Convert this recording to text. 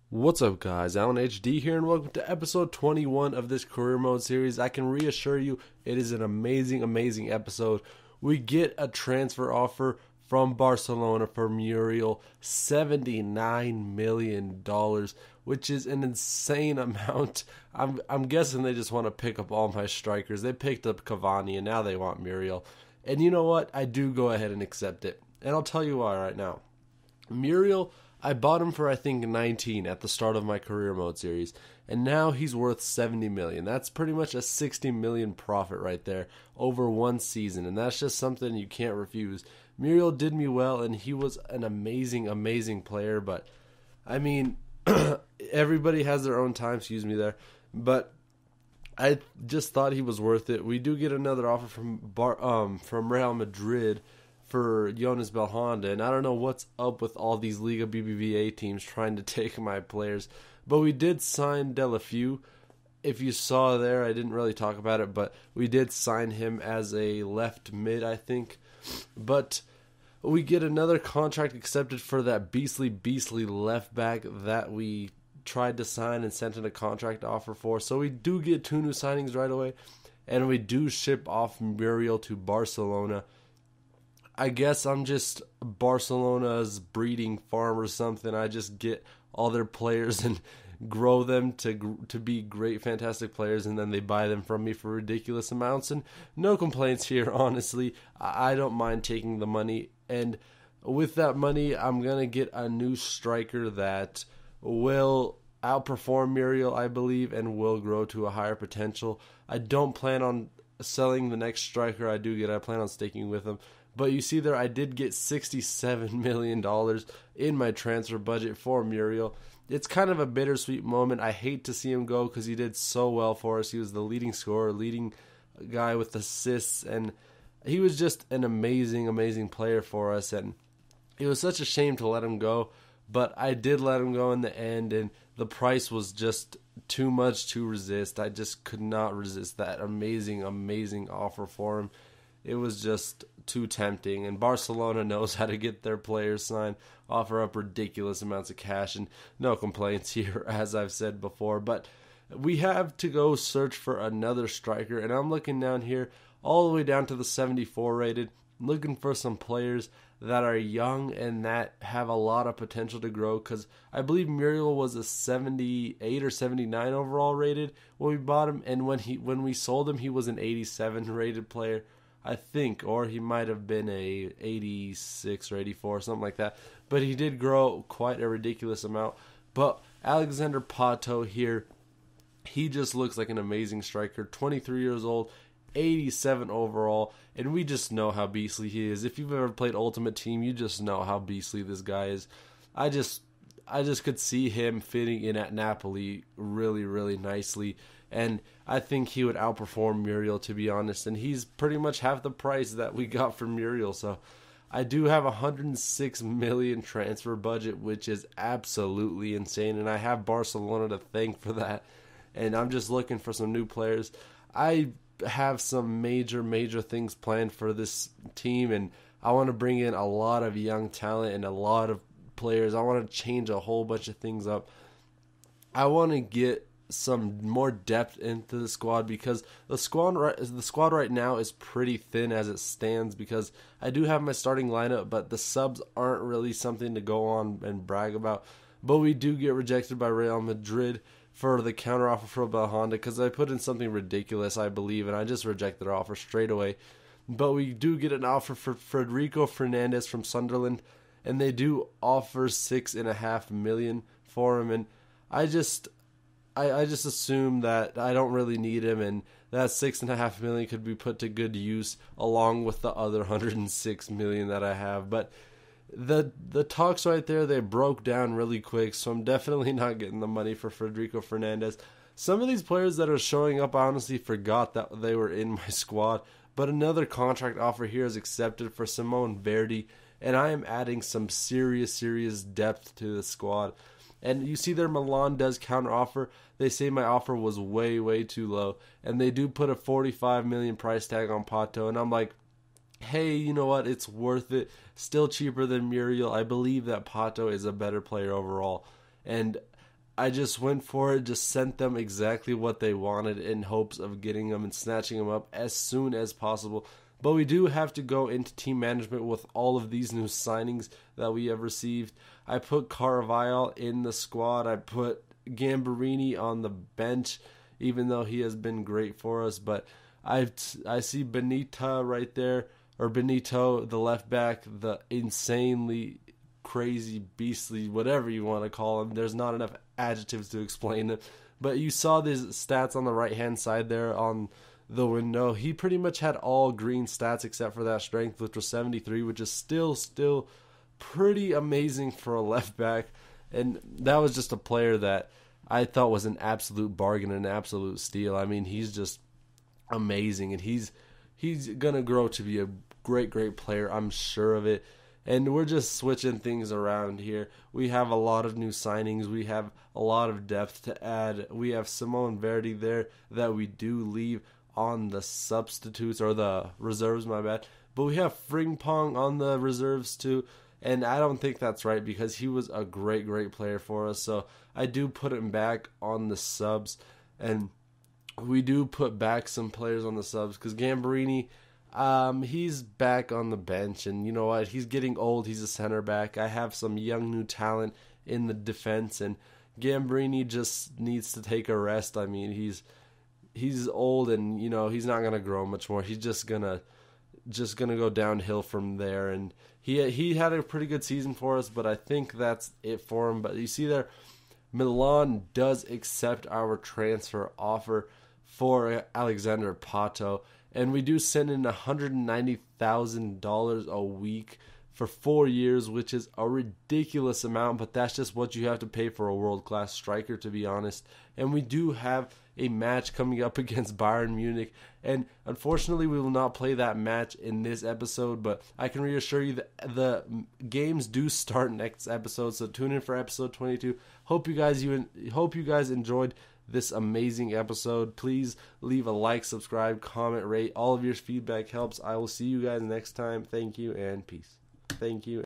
What's up, guys? Alan HD here, and welcome to episode 21 of this career mode series. I can reassure you, it is an amazing episode. We get a transfer offer from Barcelona for Muriel, $79 million, which is an insane amount. I'm guessing they just want to pick up all my strikers. They picked up Cavani, and now they want Muriel. And you know what? I do go ahead and accept it. And I'll tell you why right now. Muriel, I bought him for I think 19 at the start of my career mode series, and now he's worth 70 million. That's pretty much a 60 million profit right there over one season, and that's just something you can't refuse. Muriel did me well, and he was an amazing player, but I mean, everybody has their own time, but I just thought he was worth it. We do get another offer from Real Madrid for Jonas Belhanda, and I don't know what's up with all these Liga BBVA teams trying to take my players, but we did sign Delafeu. If you saw there, I didn't really talk about it, but we did sign him as a left mid, I think. But we get another contract accepted for that beastly left back that we tried to sign and sent in a contract offer for. So we do get two new signings right away, and we do ship off Muriel to Barcelona. I guess I'm just Barcelona's breeding farm or something. I just get all their players and grow them to be great, fantastic players, and then they buy them from me for ridiculous amounts. And no complaints here, honestly. I don't mind taking the money. And with that money, I'm going to get a new striker that will outperform Muriel, I believe, and will grow to a higher potential. I don't plan on selling the next striker I do get. I plan on sticking with him. But you see there, I did get $67 million in my transfer budget for Muriel. It's kind of a bittersweet moment. I hate to see him go because he did so well for us. He was the leading scorer, leading guy with assists, and he was just an amazing player for us. And it was such a shame to let him go, but I did let him go in the end, and the price was just too much to resist. I just could not resist that amazing offer for him. It was just too tempting, and Barcelona knows how to get their players signed, offer up ridiculous amounts of cash, and no complaints here, as I've said before. But we have to go search for another striker, and I'm looking down here all the way down to the 74 rated, looking for some players that are young and that have a lot of potential to grow, because I believe Muriel was a 78 or 79 overall rated when we bought him, and when we sold him, he was an 87 rated player, I think, or he might have been a 86 or 84, something like that. But he did grow quite a ridiculous amount. But Alexander Pato here, he just looks like an amazing striker. 23 years old, 87 overall, and we just know how beastly he is. If you've ever played Ultimate Team, you just know how beastly this guy is. I just could see him fitting in at Napoli really nicely. And I think he would outperform Muriel, to be honest. And he's pretty much half the price that we got for Muriel. So I do have a $106 million transfer budget, which is absolutely insane. And I have Barcelona to thank for that. And I'm just looking for some new players. I have some major things planned for this team. And I want to bring in a lot of young talent and a lot of players. I want to change a whole bunch of things up. I want to get some more depth into the squad, because the squad right now is pretty thin as it stands, because I do have my starting lineup, but the subs aren't really something to go on and brag about. But we do get rejected by Real Madrid for the counteroffer for Belhanda, because I put in something ridiculous, I believe, and I just rejected their offer straight away. But we do get an offer for Federico Fernandez from Sunderland, and they do offer $6.5 million for him, and I just assume that I don't really need him, and that $6.5 million could be put to good use along with the other $106 million that I have. But the talks right there, they broke down really quick, so I'm definitely not getting the money for Federico Fernandez. Some of these players that are showing up, I honestly forgot that they were in my squad. But another contract offer here is accepted for Simone Verdi, and I am adding some serious depth to the squad. And you see there, Milan does counter offer. They say my offer was way too low, and they do put a $45 million price tag on Pato, and I'm like, hey, you know what, it's worth it. Still cheaper than Muriel. I believe that Pato is a better player overall, and I just went for it, just sent them exactly what they wanted in hopes of getting them and snatching them up as soon as possible. But we do have to go into team management with all of these new signings that we have received. I put Carvajal in the squad. I put Gambarini on the bench, even though he has been great for us. But I see Benita right there, or Benito, the left back, the insanely crazy, beastly, whatever you want to call him. There's not enough adjectives to explain it. But you saw these stats on the right-hand side there on the window. He pretty much had all green stats except for that strength, which was 73, which is still pretty amazing for a left back. And that was just a player that I thought was an absolute bargain, an absolute steal. I mean, he's just amazing, and he's gonna grow to be a great player, I'm sure of it. And we're just switching things around here. We have a lot of new signings. We have a lot of depth to add. We have Simone Verdi there that we do leave on the substitutes, or the reserves, my bad. But we have Frimpong on the reserves too. And I don't think that's right, because he was a great player for us. So I do put him back on the subs. And we do put back some players on the subs, because Gambarini, he's back on the bench, and you know what? He's getting old. He's a center back. I have some young new talent in the defense, and Gambarini just needs to take a rest. I mean, he's old, and you know he's not gonna grow much more. He's just gonna go downhill from there. And he had a pretty good season for us, but I think that's it for him. But you see there, Milan does accept our transfer offer for Alexander Pato. And we do send in $190,000 a week for 4 years, which is a ridiculous amount, but that's just what you have to pay for a world-class striker, to be honest. And we do have a match coming up against Bayern Munich, and unfortunately we will not play that match in this episode, but I can reassure you that the games do start next episode, so tune in for episode 22. Hope you guys enjoyed this amazing episode. Please leave a like, subscribe, comment, rate. All of your feedback helps. I will see you guys next time. Thank you and peace. Thank you.